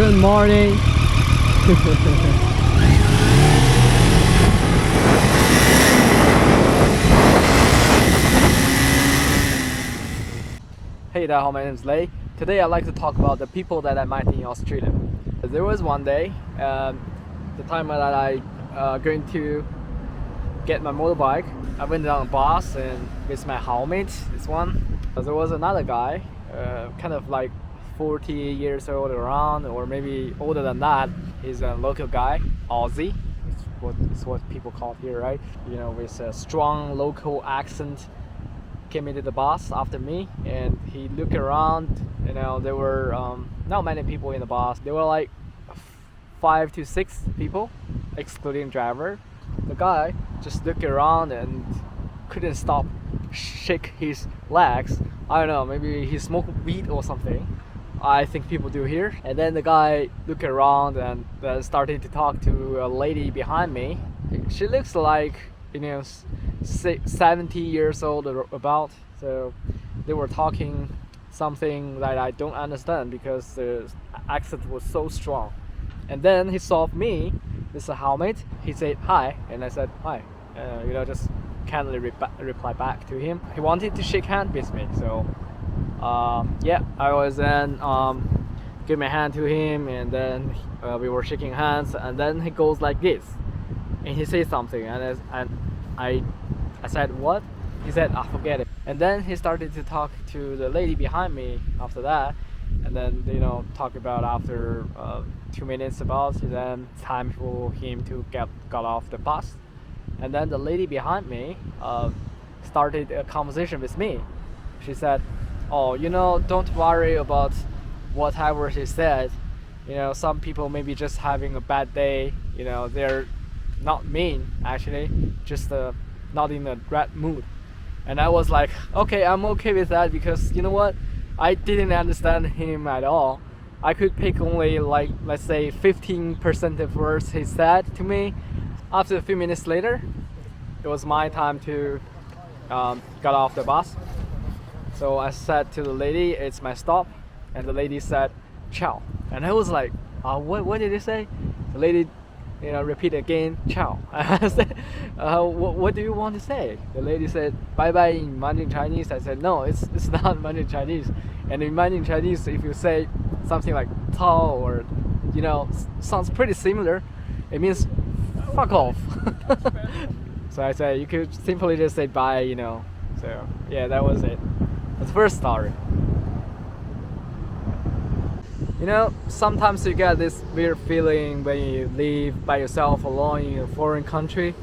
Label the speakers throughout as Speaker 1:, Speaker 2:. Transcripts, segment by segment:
Speaker 1: Good morning. Hey there, my name is Lei. Today I'd like to talk about the people that I met in Australia. There was one day, the time that I going to get my motorbike. I went on a bus and with my helmet, this one. There was another guy, kind of like 40 years old around, or maybe older than that. He's a local guy, Aussie. It's what people call it here, right? You know, with a strong local accent. Came into the bus after me, and he looked around. You know, there were not many people in the bus. There were like 5 to 6 people, excluding driver. The guy just looked around and couldn't stop shake his legs. I don't know, maybe he smoked weed or something. I think people do here. And then the guy looked around and started to talk to a lady behind me. She looks like, you know, 70 years old or about. So they were talking something that I don't understand because the accent was so strong. And then he saw me with a helmet. He said hi, and I said hi. You know, just kindly reply back to him. He wanted to shake hands with me, so yeah, I was then give my hand to him, and then we were shaking hands, and then he goes like this, and he says something, and I said what? He said, forget it. And then he started to talk to the lady behind me after that, and then, you know, talk about after 2 minutes about, then time for him to got off the bus. And then the lady behind me started a conversation with me. She said, oh, you know, don't worry about whatever he said. You know, some people maybe just having a bad day. You know, they're not mean, actually, just not in a great mood. And I was like, okay, I'm okay with that, because you know what? I didn't understand him at all. I could pick only, like, let's say 15% of words he said to me. After a few minutes later, it was my time to get off the bus. So I said to the lady, it's my stop. And the lady said, ciao. And I was like, what did he say? The lady, you know, repeat again, ciao. I said, what do you want to say? The lady said, bye bye in Mandarin Chinese. I said, no, it's not Mandarin Chinese. And in Mandarin Chinese, if you say something like tao, or, you know, sounds pretty similar, it means fuck off. So I said, you could simply just say bye, you know. So yeah, that was it. That's the first story. You know, sometimes you get this weird feeling when you live by yourself alone in a foreign country.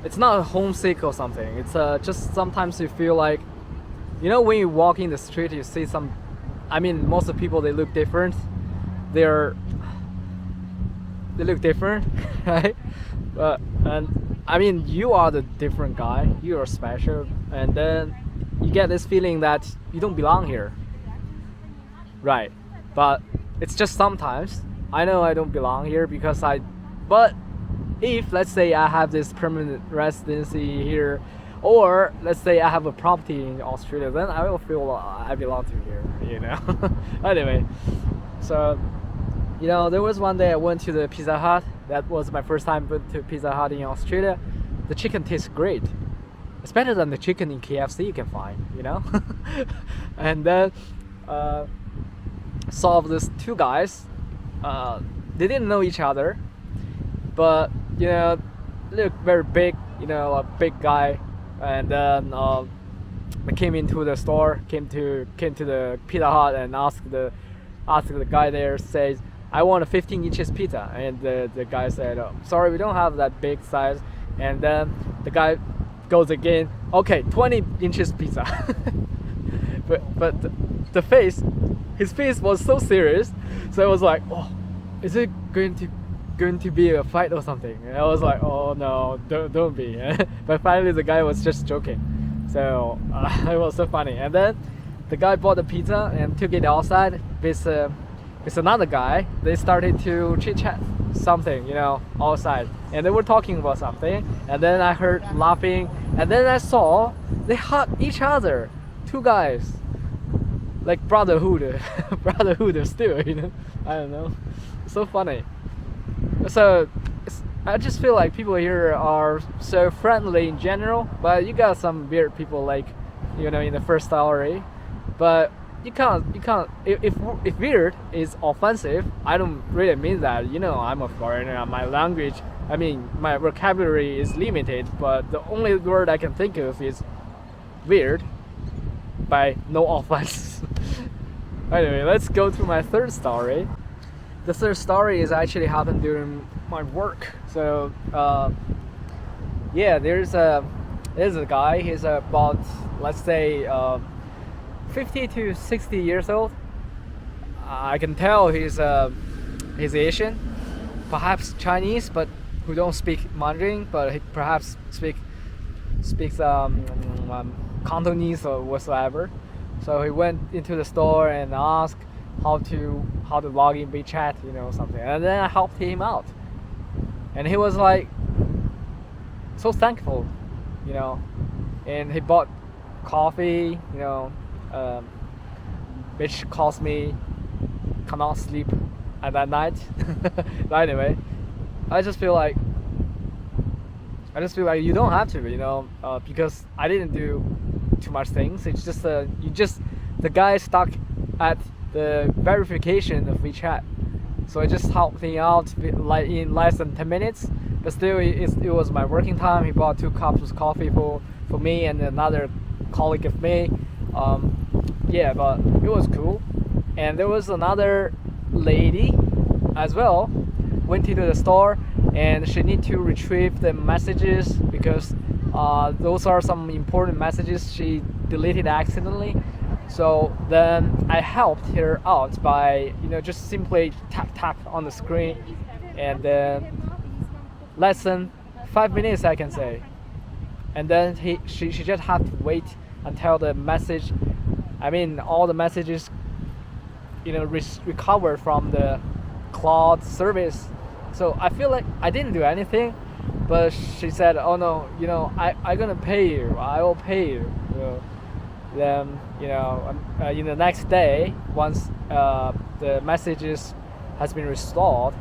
Speaker 1: It's not homesick or something. It's just sometimes you feel like, you know, when you walk in the street, you see some, I mean, most of the people, they look different. They look different, right? And I mean, you are the different guy. You are special, and then you get this feeling that you don't belong here, right? But it's just sometimes I know I don't belong here because but if, let's say, I have this permanent residency here, or let's say I have a property in Australia, then I will feel I belong to here, you know. Anyway, so, you know, there was one day I went to the Pizza Hut. That was my first time went to Pizza Hut in Australia. The chicken tastes great. It's better than the chicken in KFC you can find, you know. And then saw these two guys. They didn't know each other, but, you know, they look very big, you know, a big guy. And then I came into the store, came to the Pizza Hut, and asked the guy there, says, I want a 15 inches pizza. And the guy said, oh, sorry, we don't have that big size. And then the guy goes again, okay, 20 inches pizza. but his face was so serious. So I was like, oh, is it going to be a fight or something? And I was like, oh no, don't be. But finally the guy was just joking. So it was so funny. And then the guy bought the pizza and took it outside with another guy. They started to chit chat something, you know, outside, and they were talking about something. And then I heard laughing, and then I saw they hug each other, two guys. like brotherhood, brotherhood still, you know. I don't know, so funny. So I just feel like people here are so friendly in general, but you got some weird people like, you know, in the first story. But you can't if weird is offensive, I don't really mean that. You know, I'm a foreigner, my language, I mean my vocabulary is limited, but the only word I can think of is weird, by no offense. Anyway, let's go to my third story. The third story is actually happened during my work. So yeah, there's a guy. He's about, let's say, 50 to 60 years old. I can tell he's Asian, perhaps Chinese, but who don't speak Mandarin, but he perhaps speaks Cantonese or whatsoever. So he went into the store and asked how to log in WeChat, you know, something, and then I helped him out, and he was like so thankful, you know, and he bought coffee, you know, which caused me cannot sleep at that night. But anyway, I just feel like you don't have to, you know, because I didn't do too much things. It's just the guy stuck at the verification of WeChat, so I just helped him out like in less than 10 minutes. But still, it was my working time. He bought 2 cups of coffee for me and another colleague of me. Yeah, but it was cool. And there was another lady as well, went into the store, and she need to retrieve the messages because those are some important messages she deleted accidentally. So then I helped her out by, you know, just simply tap on the screen, and then less than 5 minutes I can say, and then she just have to wait until the message, I mean all the messages, you know, recovered from the cloud service. So I feel like I didn't do anything, but she said, oh no, you know, I gonna pay you, I will pay you, you know. Then, you know, in the next day, once the messages has been restored,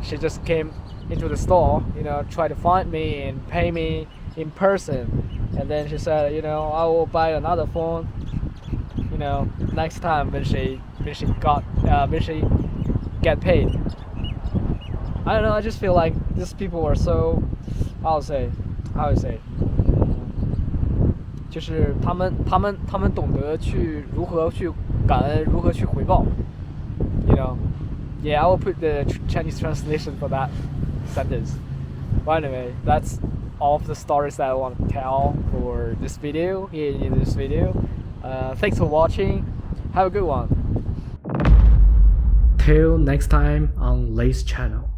Speaker 1: she just came into the store, you know, try to find me and pay me in person. And then she said, you know, I will buy another phone, you know, next time when she get paid. I don't know, I just feel like these people are so, how to say, 就是他们懂得去如何去感恩，如何去回报。You know, yeah, I will put the Chinese translation for that sentence. But anyway, that's all of the stories that I want to tell for this video. In this video, thanks for watching. Have a good one. Till next time on Lay's channel.